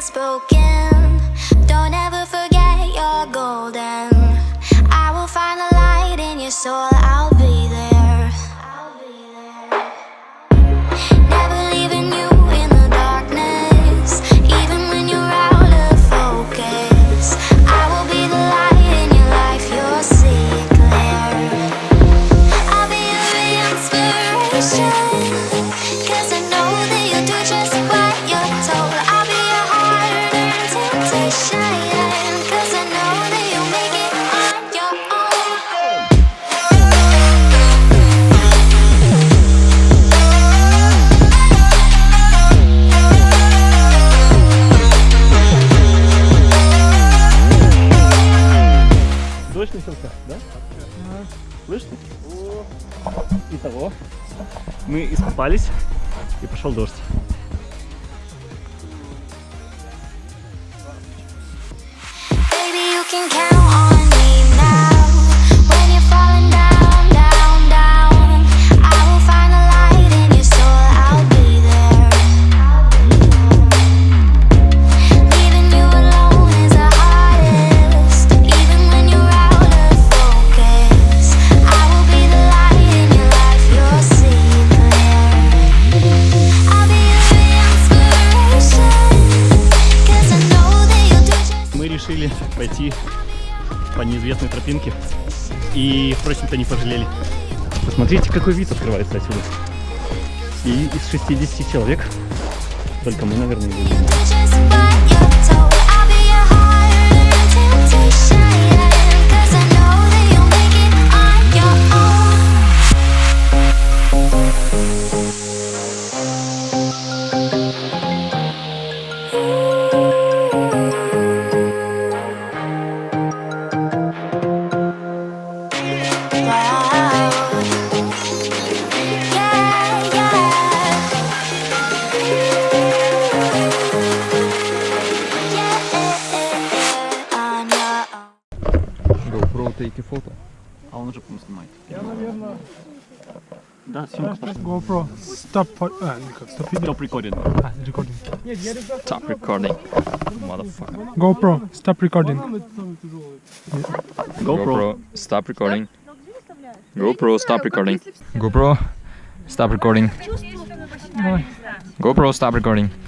is broken. Don't ever forget you're golden. I will find the light in your soul. I'll be there. Never leaving you in the darkness, even when you're out of focus. I will be the light in your life. You'll see it clear. I'll be your inspiration, 'cause I know that you'll do just what you're told. I'll be your heart and temptation, 'cause I know that you'll make it on your own. Дождь начался, да? Слышно? Итого, мы искупались и пошел дождь. Baby, you can count on me now. When you're falling down, down, down, I will find the light in your soul. I'll be there. Leaving you alone is the hardest, even when you're out of focus. I will be the light in your life. You'll see it clear. I'll be your inspiration, 'cause I know that you'll do just. Мы решили пойти по неизвестной тропинке и, впрочем-то, не пожалели. Посмотрите, какой вид открывается отсюда. И из 60 человек только мы, наверное, не будем. Do just what you're told. I'll be your heart and temptation, 'cause I know that you'll make it on your own. Wow. Yeah, yeah. On your own. GoPro, take a photo. А он уже, по-моему, снимает. Я, наверное, Да, съемка пошла. GoPro. Stop video. Stop recording. Recording. Stop recording, motherfucker. GoPro, stop recording. GoPro. Stop recording. GoPro, stop recording. GoPro, stop recording. GoPro, stop recording.